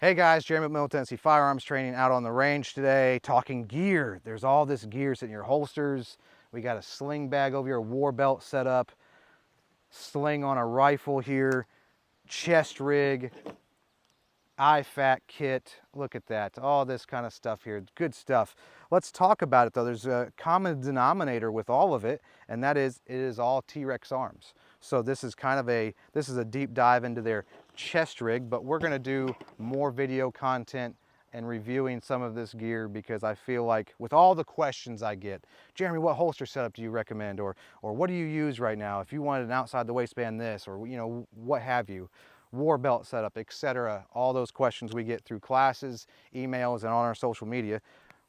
Hey guys, Jeremy with Middle Tennessee Firearms Training out on the range today, talking gear. There's all this gear sitting in your holsters. We got a sling bag over here, a war belt set up, sling on a rifle here, chest rig, IFAK kit. Look at that, all this kind of stuff here, good stuff. Let's talk about it though. There's a common denominator with all of it, and that is it is all T-Rex arms. So this is a deep dive into their chest rig, but we're gonna do more video content and reviewing some of this gear because I feel like with all the questions I get, Jeremy, what holster setup do you recommend? Or what do you use right now? If you wanted an outside the waistband this, or what have you, war belt setup, etc. All those questions we get through classes, emails, and on our social media.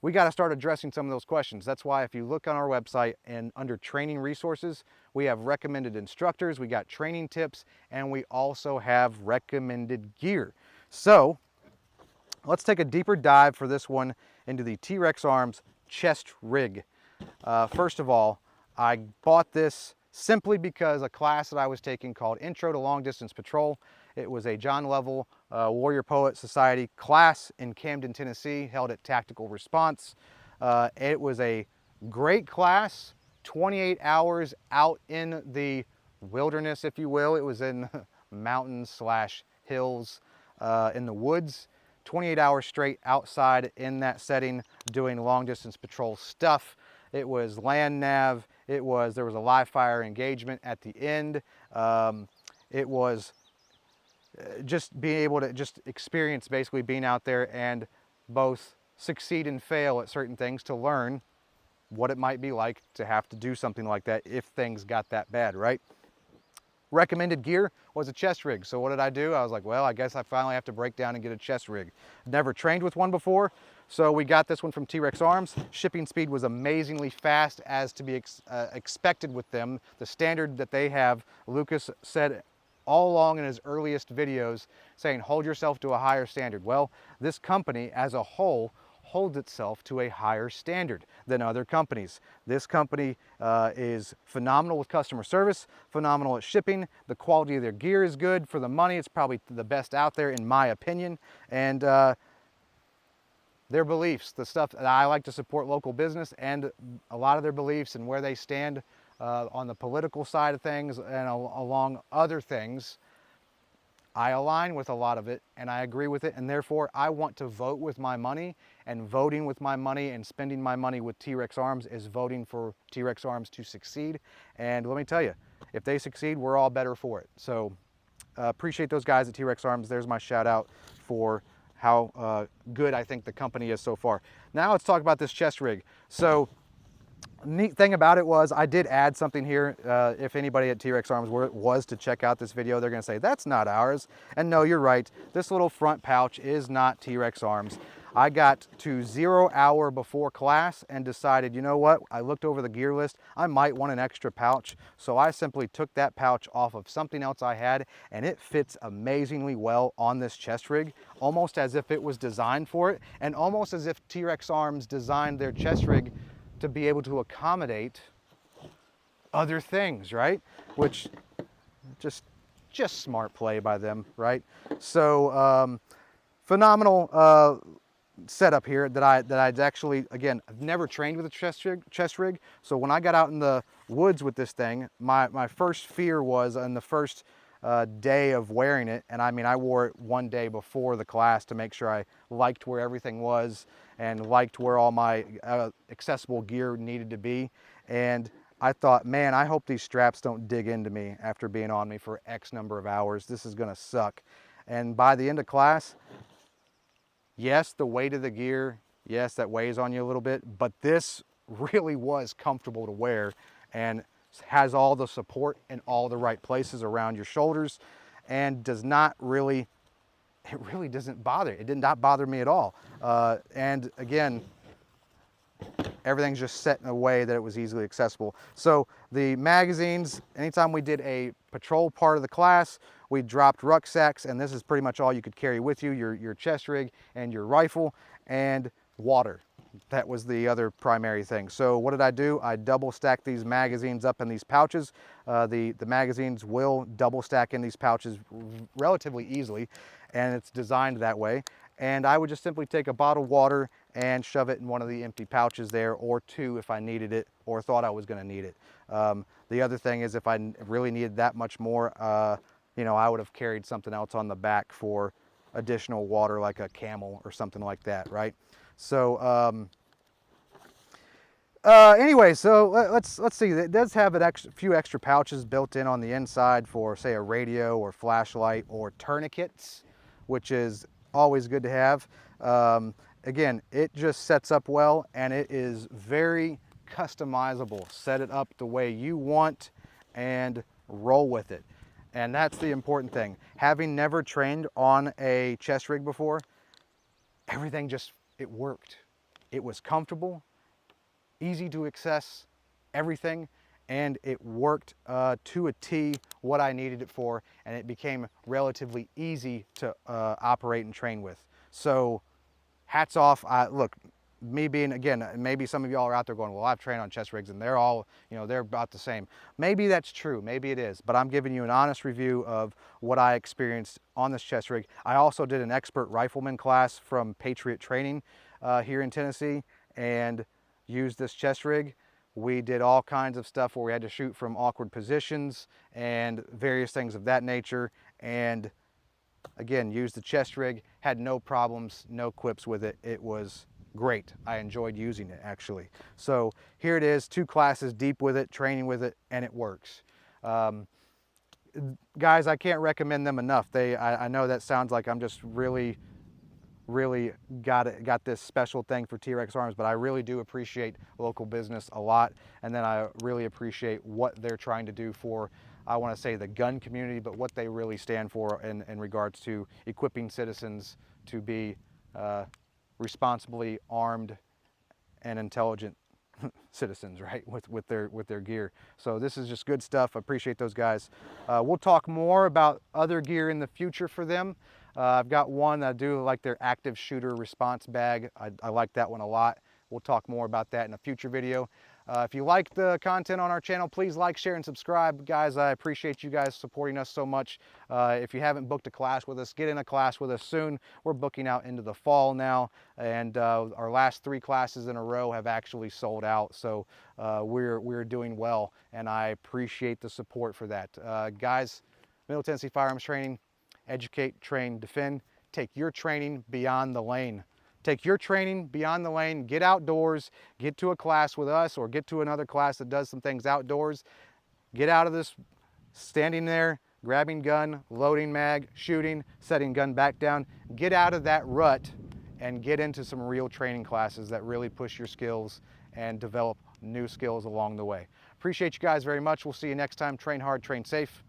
We got to start addressing some of those questions. That's why if you look on our website and under training resources, we have recommended instructors, we got training tips, and we also have recommended gear. So let's take a deeper dive for this one into the T-Rex Arms chest rig. First of all, I bought this simply because a class that I was taking called Intro to Long Distance Patrol. It was a John Lovell Warrior Poet Society class in Camden, Tennessee, held at Tactical Response. It was a great class, 28 hours out in the wilderness, if you will. It was in mountains / hills in the woods. 28 hours straight outside in that setting doing long distance patrol stuff. It was land nav, there was a live fire engagement at the end. It was just being able to just experience basically being out there and both succeed and fail at certain things to learn what it might be like to have to do something like that if things got that bad, right? Recommended gear was a chest rig. So what did I do? I was like, well, I guess I finally have to break down and get a chest rig. Never trained with one before, so we got this one from T-Rex Arms. Shipping speed was amazingly fast, as to be expected with them. The standard that they have, Lucas said all along in his earliest videos, saying hold yourself to a higher standard. Well, this company as a whole holds itself to a higher standard than other companies. This company is phenomenal with customer service, phenomenal at shipping. The quality of their gear is good. For the money, it's probably the best out there in my opinion. And their beliefs, the stuff that I like to support local business, and a lot of their beliefs and where they stand on the political side of things and along other things, I align with a lot of it and I agree with it, and therefore I want to vote with my money, and voting with my money and spending my money with T-Rex Arms is voting for T-Rex Arms to succeed. And let me tell you, if they succeed, we're all better for it. So appreciate those guys at T-Rex Arms. There's my shout out for how good I think the company is so far. Now let's talk about this chest rig. So neat thing about it was I did add something here. If anybody at T-Rex Arms was to check out this video, they're gonna say, that's not ours. And no, you're right. This little front pouch is not T-Rex Arms. I got to 0 hour before class and decided, you know what? I looked over the gear list. I might want an extra pouch. So I simply took that pouch off of something else I had, and it fits amazingly well on this chest rig, almost as if it was designed for it, and almost as if T-Rex Arms designed their chest rig to be able to accommodate other things, right? Which just smart play by them, right? So phenomenal setup here that I'd actually, again, I've never trained with a chest rig. So when I got out in the woods with this thing, my first fear was on the first day of wearing it, and I mean, I wore it one day before the class to make sure I liked where everything was and liked where all my accessible gear needed to be. And I thought, man, I hope these straps don't dig into me after being on me for X number of hours. This is gonna suck. And by the end of class, yes, the weight of the gear, yes, that weighs on you a little bit, but this really was comfortable to wear and has all the support in all the right places around your shoulders, and does not really, it really doesn't bother. It did not bother me at all. And again, everything's just set in a way that it was easily accessible. So the magazines, anytime we did a patrol part of the class, we dropped rucksacks, and this is pretty much all you could carry with you, your chest rig and your rifle, and water. That was the other primary thing. So what did I do? I double stacked these magazines up in these pouches. The magazines will double stack in these pouches relatively easily, and it's designed that way. and I would just simply take a bottle of water and shove it in one of the empty pouches there, or two if I needed it or thought I was going to need it. The other thing is, if I really needed that much more, you know, I would have carried something else on the back for additional water, like a Camel or something like that, right? So anyway, so let's see. It does have a few extra pouches built in on the inside for, say, a radio or flashlight or tourniquets, which is always good to have. Again, it just sets up well, and it is very customizable. Set it up the way you want and roll with it. And that's the important thing. Having never trained on a chest rig before, everything just, it worked. It was comfortable, easy to access, everything, and it worked to a T what I needed it for, and it became relatively easy to operate and train with. So hats off. Look, me being, again, maybe some of y'all are out there going, well, I've trained on chest rigs and they're all, you know, they're about the same. Maybe that's true, maybe it is, but I'm giving you an honest review of what I experienced on this chest rig. I also did an expert rifleman class from Patriot Training here in Tennessee, and used this chest rig. We did all kinds of stuff where we had to shoot from awkward positions and various things of that nature, and again, used the chest rig, had no problems, no quips with it. It was great. I enjoyed using it, actually. So here it is, 2 classes deep with it, training with it, and it works. Guys, I can't recommend them enough. I know that sounds like I'm just really got this special thing for T-Rex Arms, but I really do appreciate local business a lot, and then I really appreciate what they're trying to do for, I want to say, the gun community, but what they really stand for in regards to equipping citizens to be responsibly armed and intelligent citizens, right, with their gear. So this is just good stuff. I appreciate those guys. We'll talk more about other gear in the future for them. I've got one that I do like, their active shooter response bag. I like that one a lot. We'll talk more about that in a future video. If you like the content on our channel, please like, share, and subscribe. Guys, I appreciate you guys supporting us so much. If you haven't booked a class with us, get in a class with us soon. We're booking out into the fall now, and our last 3 classes in a row have actually sold out. So we're doing well, and I appreciate the support for that. Guys, Middle Tennessee Firearms Training, educate, train, defend. Take your training beyond the lane. Take your training beyond the lane, get outdoors, get to a class with us, or get to another class that does some things outdoors. Get out of this standing there, grabbing gun, loading mag, shooting, setting gun back down. Get out of that rut and get into some real training classes that really push your skills and develop new skills along the way. Appreciate you guys very much. We'll see you next time. Train hard, train safe.